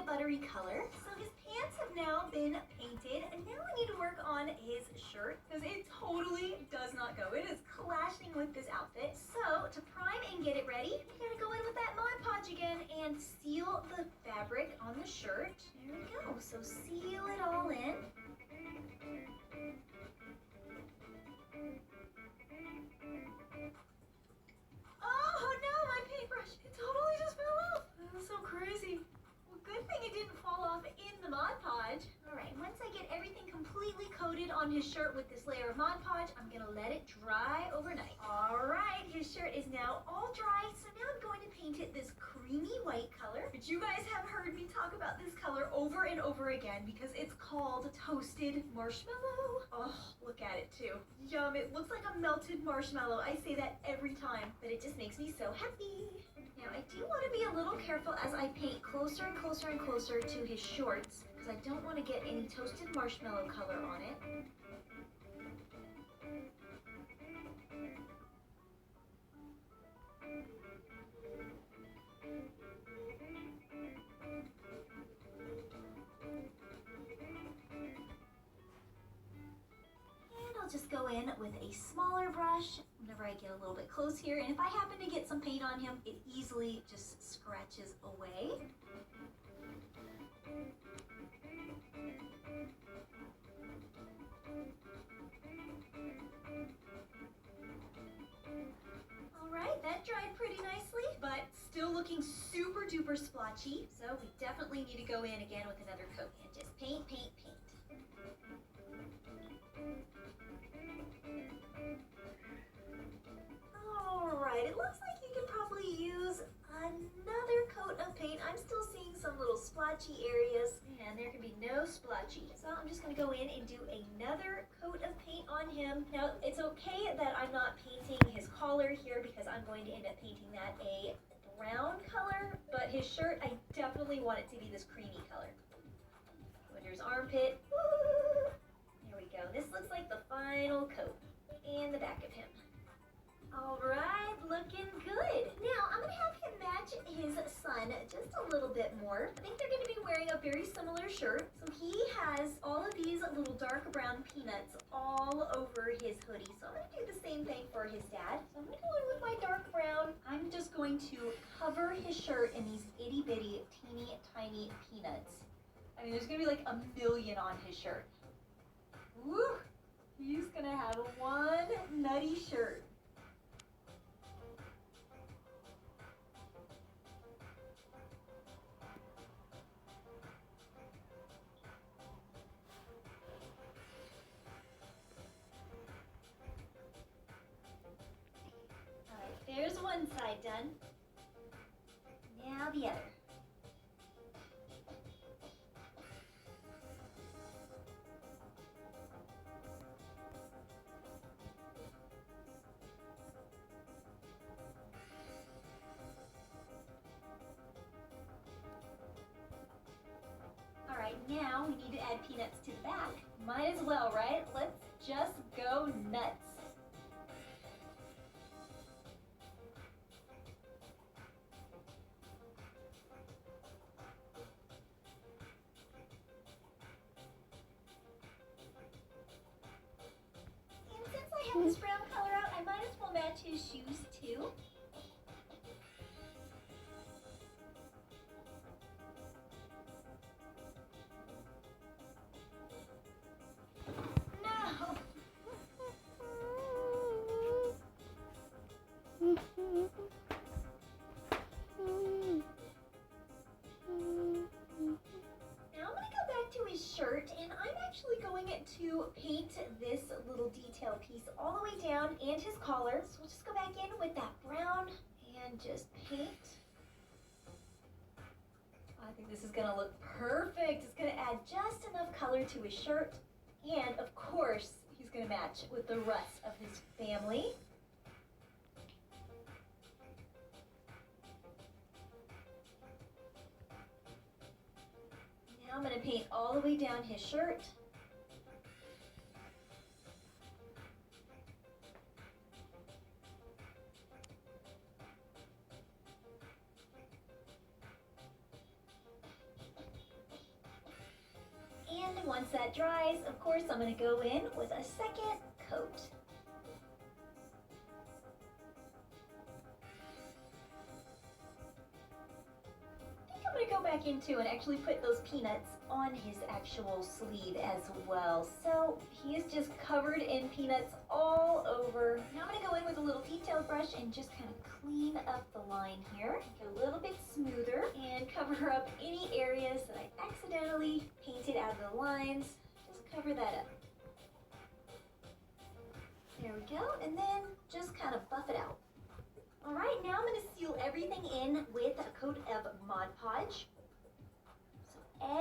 a buttery color. So his pants have now been painted, and now I need to work on his shirt because it totally does not go. It is clashing with this outfit. So to prime and get it ready, we gotta go in with that Mod Podge again and seal the fabric on the shirt. There we go. So seal it all in. Oh no, my paintbrush! It totally just fell off. That was so crazy. Well, good thing it didn't fall off in the Mod Podge. All right, once I get everything completely coated on his shirt with this layer of Mod Podge, I'm gonna let it dry overnight. All right, his shirt is now all dry, so now I'm going to paint it this creamy white color. But you guys have heard me talk about this color over and over again because it's called Toasted Marshmallow. Oh, look at it too. Yum, it looks like a melted marshmallow. I say that every time, but it just makes me so happy. Now, I do want to be a little careful as I paint closer and closer and closer to his shorts because I don't want to get any toasted marshmallow color on it. Just go in with a smaller brush whenever I get a little bit close here, and if I happen to get some paint on him, it easily just scratches away. Alright, that dried pretty nicely, but still looking super duper splotchy, so we definitely need to go in again with another coat and just paint, paint, paint. Alright, it looks like you could probably use another coat of paint. I'm still seeing some little splotchy areas, and there can be no splotchy. So I'm just going to go in and do another coat of paint on him. Now, it's okay that I'm not painting his collar here because I'm going to end up painting that a brown color, but his shirt, I definitely want it to be this creamy color. Winter's armpit. Woo! There we go. This looks like the final coat. And the back of him. Alright, looking good. Now, I'm going to have him match his son just a little bit more. I think they're going to be wearing a very similar shirt. So he has all of these little dark brown peanuts all over his hoodie. So I'm going to do the same thing for his dad. So I'm going to go in with my dark brown. I'm just going to cover his shirt in these itty bitty, teeny tiny peanuts. I mean, there's going to be like a million on his shirt. Woo! He's going to have one nutty shirt. There's one side done. Now the other. Alright, now we need to add peanuts to the back. Might as well, right? Let's just go nuts. This brown color out, I might as well match his shoes too. No! Now I'm going to go back to his shirt, and I'm actually going to paint this little detail piece all the way down and his collar. So we'll just go back in with that brown and just paint. I think this is going to look perfect. It's going to add just enough color to his shirt, and of course he's going to match with the rest of his family. Now I'm going to paint all the way down his shirt. And once that dries, of course, I'm going to go in with a second coat. I'm going to go back into and actually put those peanuts on his actual sleeve as well. So he is just covered in peanuts all over. Now I'm going to go in with a little detail brush and just kind of clean up the line here. Make it a little bit smoother and cover up any areas that I accidentally painted out of the lines. Just cover that up. There we go. And then just kind of buff it out. All right, now I'm going to seal everything in with a coat of Mod Podge. So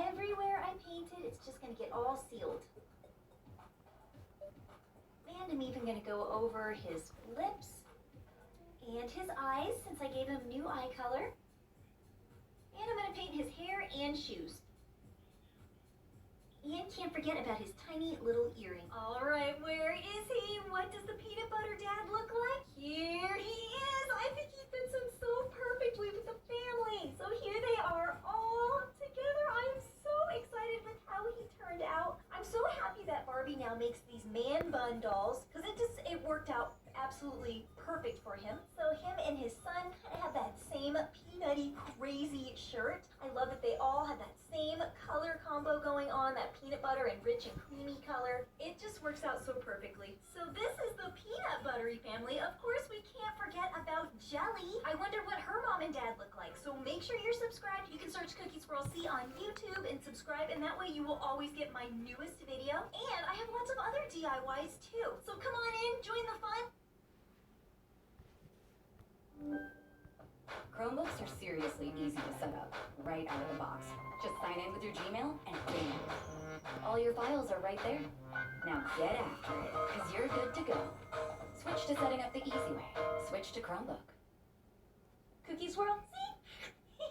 everywhere I painted, it's just going to get all sealed. And I'm even going to go over his lips and his eyes, since I gave him new eye color. And I'm going to paint his hair and shoes. And can't forget about his tiny little earring. All right, where is he? What does the peanut butter dad look like? Here he is. I think he fits in so perfectly with the family. So here they are all together. I am so excited with how he turned out. I'm so happy that Barbie now makes these man bun dolls, because it worked out absolutely perfect for him. So him and his son kind of have that same peanutty crazy shirt. I love that they all have that same color combo going on, that peanut butter and rich and creamy color. It just works out so perfectly. So this is the peanut buttery family. Of course, we can't forget about Jelly. I wonder what her mom and dad look like. So make sure you're subscribed. You can search Cookie Squirrel C on YouTube and subscribe, and that way you will always get my newest video. And I have lots of other DIYs too. So come on in, join the fun. Chromebooks are seriously easy to set up, right out of the box. Just sign in with your Gmail and bam! All your files are right there. Now get after it, because you're good to go. Switch to setting up the easy way. Switch to Chromebook. Cookie Swirl, see?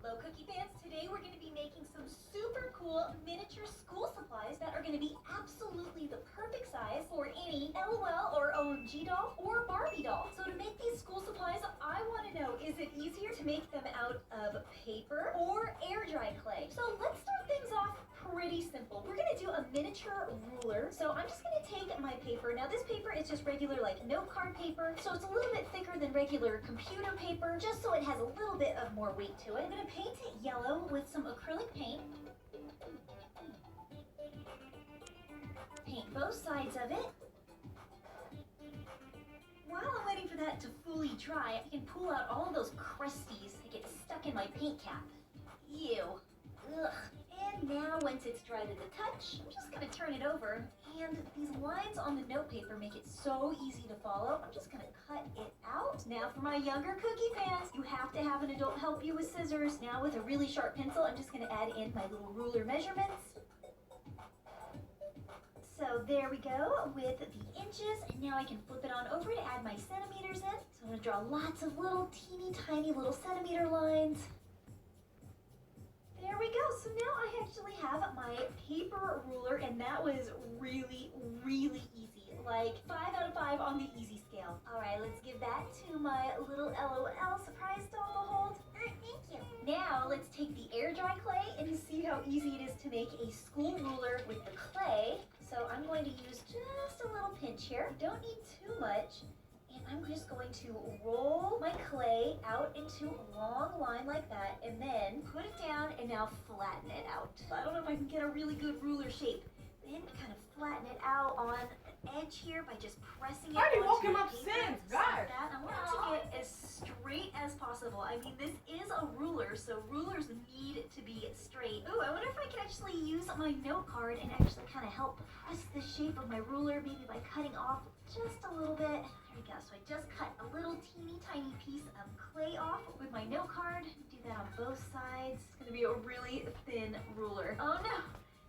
Hello, Cookie fans. Today we're going to be making some super cool miniature school supplies that are going to be absolutely the perfect size for any LOL or OMG doll or Barbie doll. So to make these school supplies, I want to know, is it easier to make them out of paper or air dry clay? So let's start things off pretty simple. We're going to do a miniature ruler. So I'm just going to take my paper. Now this paper is just regular like note card paper. So it's a little bit thicker than regular computer paper, just so it has a little bit of more weight to it. I'm going to paint it yellow with some acrylic paint. Paint both sides of it. While I'm waiting for that to fully dry, I can pull out all of those crusties that get stuck in my paint cap. Ew. Ugh. And now, once it's dry to the touch, I'm just going to turn it over. And these lines on the note paper make it so easy to follow. I'm just going to cut it out. Now, for my younger Cookie fans, you have to have an adult help you with scissors. Now, with a really sharp pencil, I'm just going to add in my little ruler measurements. So there we go with the inches, and now I can flip it on over to add my centimeters in. So I'm going to draw lots of little teeny tiny little centimeter lines. There we go. So now I actually have my paper ruler, and that was really, really easy. Like 5 out of 5 on the easy scale. All right, let's give that to my little LOL surprise doll to hold. Thank you. Now let's take the air dry clay and see how easy it is to make a school ruler with the clay. So I'm going to use just a little pinch here. Don't need too much. And I'm just going to roll my clay out into a long line like that, and then put it down and now flatten it out. I don't know if I can get a really good ruler shape. Then kind of flatten it out on an edge here by just pressing it Why are you onto walking my up paper, since? just like God. that. I want it to get as straight as possible. I mean, this is a ruler, so rulers need to be straight. Ooh, I wonder if I can actually use my note card and actually kind of help press the shape of my ruler, maybe by cutting off just a little bit. There we go. So I just cut a little teeny tiny piece of clay off with my note card. Do that on both sides. It's going to be a really thin ruler. Oh no!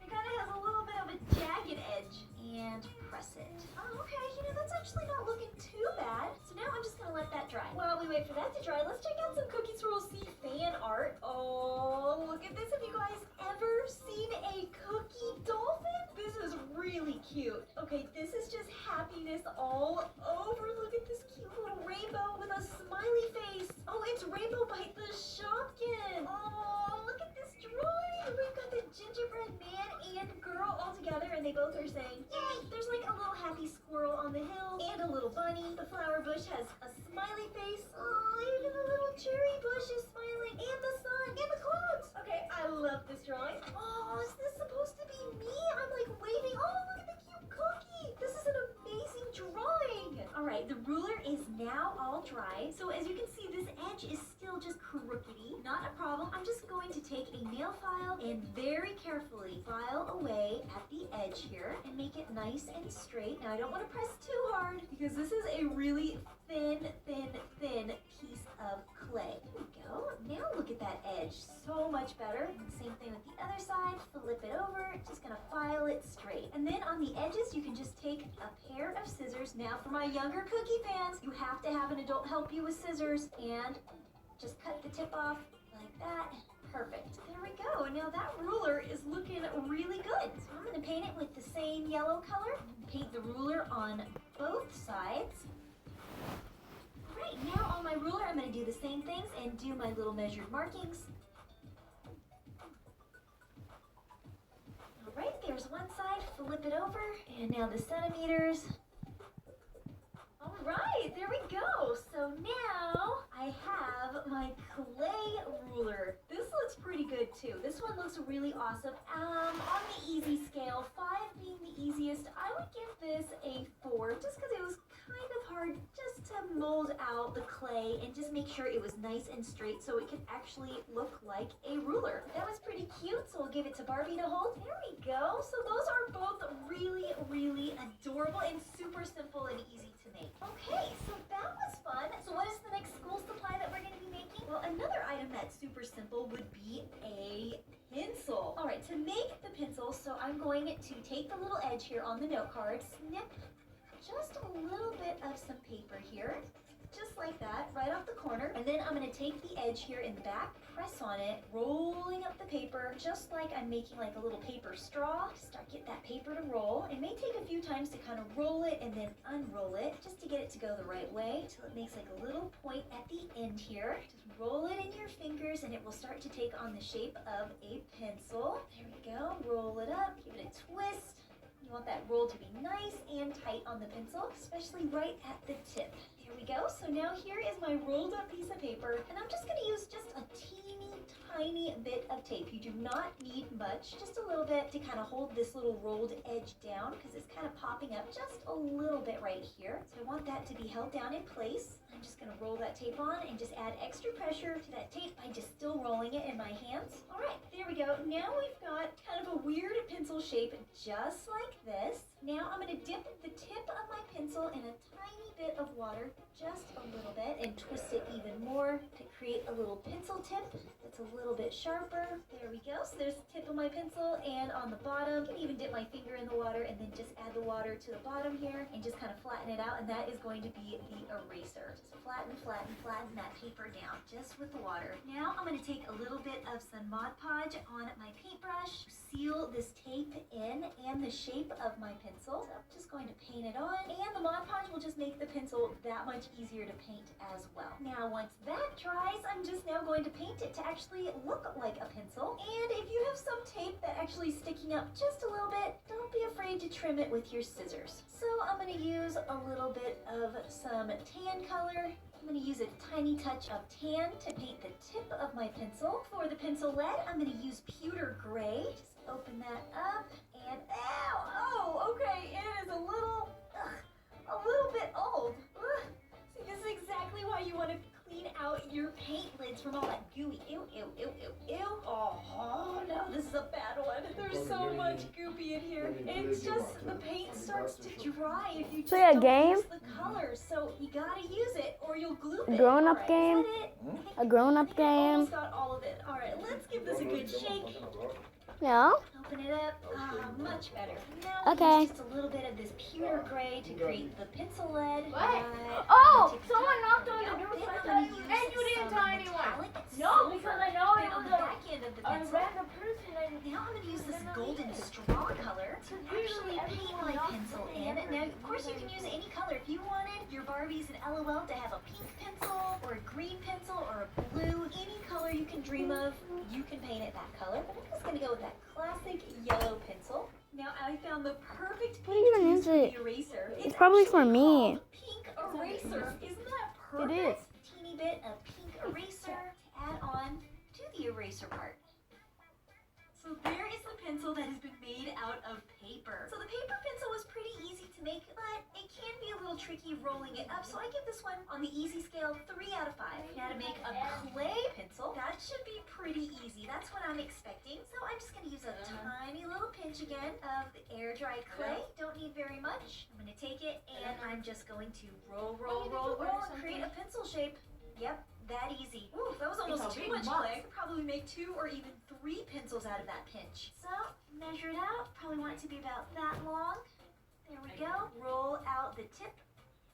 It kind of has a little bit of a jagged edge. And press it. Oh, okay. You know, that's actually not looking too bad. So now I'm just going to let that dry. While we wait for that to dry, let's check out some Cookie Swirl C fan art. Oh, look at this. Have you guys ever seen a cookie dolphin? This is really cute. Okay, this is just happiness all over. Look at this cute little rainbow with a smiley face. Oh, it's Rainbow Bite the Shopkin. Oh, look at this drawing. We've got the gingerbread man both are saying, yay! There's like a little happy squirrel on the hill and a little bunny. The flower bush has a smiley face. Oh, even the little cherry bush is smiling. And the sun and the clouds. Okay, I love this drawing. Oh, is this supposed to be me? I'm like waving. Oh, look at the cute cookie. This is an amazing drawing. All right, the ruler is now all dry. So as you can see, this edge is still just crookedy. Not a problem. I'm just going to take a nail file and very carefully file away at the edge here and make it nice and straight. Now I don't want to press too hard because this is a really thin piece of clay. There we go. Now look at that edge. So much better. And same thing with the other side. Flip it over. Just gonna file it straight. And then on the edges, you can just take a pair of scissors. Now for my younger cookie fans, you have to have an adult help you with scissors and just cut the tip off like that. Perfect. There we go. Now that ruler is looking really good. So I'm gonna paint it with the same yellow color. Paint the ruler on both sides. Alright, now on my ruler I'm going to do the same things and do my little measured markings. Alright, there's one side, flip it over, and now the centimeters. Alright, there we go. So now I have my clay ruler. This looks pretty good too. This one looks really awesome. On the easy scale, 5 being the easiest, I would give this a 4 just because it was kind of hard just to mold out the clay and just make sure it was nice and straight so it could actually look like a ruler. That was pretty cute, so we'll give it to Barbie to hold. There we go. So those are both really, really adorable and super simple and easy to make. Okay, so that was fun. So what is the next school supply that we're going to be making? Well, another item that's super simple would be a pencil. All right, to make the pencil, so I'm going to take the little edge here on the note card, snip just a little bit of some paper here, just like that, right off the corner. And then I'm going to take the edge here in the back, press on it, rolling up the paper, just like I'm making like a little paper straw. Start get that paper to roll. It may take a few times to kind of roll it and then unroll it, just to get it to go the right way, till it makes like a little point at the end here. Just roll it in your fingers and it will start to take on the shape of a pencil. There we go. Roll it up, give it a twist. You want that roll to be nice and tight on the pencil, especially right at the tip. There we go. So now here is my rolled up piece of paper, and I'm just going to use just a teeny tiny bit of tape. You do not need much, just a little bit to kind of hold this little rolled edge down because it's kind of popping up just a little bit right here. So I want that to be held down in place. I'm just going to roll that tape on and just add extra pressure to that tape by just still rolling it in my hands. All right, there we go. Now we've got kind of a weird pencil shape just like this. Now I'm going to dip the tip of my pencil in a tiny bit of water, just a little bit, and twist it even more to create a little pencil tip that's a little bit sharper. There we go. So there's the tip of my pencil, and on the bottom, I can even dip my finger in the water and then just add the water to the bottom here and just kind of flatten it out, and that is going to be the eraser. Just flatten that paper down just with the water. Now I'm going to take a little bit of some Mod Podge on my paintbrush, seal this tape in and the shape of my pencil. So I'm just going to paint it on, and the Mod Podge will just make the pencil that much easier to paint as well. Now once that dries, I'm just now going to paint it to actually look like a pencil. And if you have some tape that actually is sticking up just a little bit, don't be afraid to trim it with your scissors. So I'm going to use a little bit of some tan color. I'm going to use a tiny touch of tan to paint the tip of my pencil. For the pencil lead, I'm going to use pewter gray. Just open that up and ow! Oh, okay, it is a little bit old. Ugh. See, this is exactly why you want to clean out your paint lids from all that gooey. Ew, ew, ew, ew, ew. Oh no, this is a bad one. There's so much goopy in here. It's just the paint starts to dry if you just don't use the colors. So you gotta use it or you'll gloop it. Grown-up game. Is that it? A grown-up game. Almost got all of it. All right, let's give this a good shake. Yeah. Open it up. Much better. Now Okay. use just a little bit of this pewter gray to create the pencil lead. What? Oh, someone knocked on the door. And you didn't tell anyone. No, because I know it on was the back end of the A pencil. random person. Now I'm going to use this golden straw color to actually paint my pencil in. Now, of course, you can use any color. If you wanted your Barbies and LOL to have a pink pencil or a green pencil or a blue, any color you can dream of, you can paint it that color. But I'm just going to go with that classic yellow pencil. Now Now I found the perfect What pink even to use is for it? the eraser. It's probably for actually me. called Pink eraser. Isn't that perfect? It is. Teeny bit of pink eraser to add on to the eraser part. So there is the pencil that has been made out of paper. So the paper pencil was pretty easy to make, but it can be a little tricky rolling it up. So I give this one on the easy scale 3 out of 5. Now to make a clay pencil, that should be pretty easy. That's what I'm expecting. So I'm just gonna use a tiny little pinch again of the air dry clay. Don't need very much. I'm gonna take it and I'm just going to roll, and create a pencil shape. Yep. That easy. Ooh, that was almost too much clay. I could probably make 2 or even 3 pencils out of that pinch. So, measure it out. Probably want it to be about that long. There we go. Roll out the tip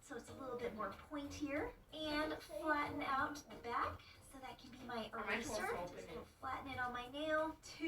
so it's a little bit more pointier. And flatten out the back so that can be my eraser. So flatten it on my nail to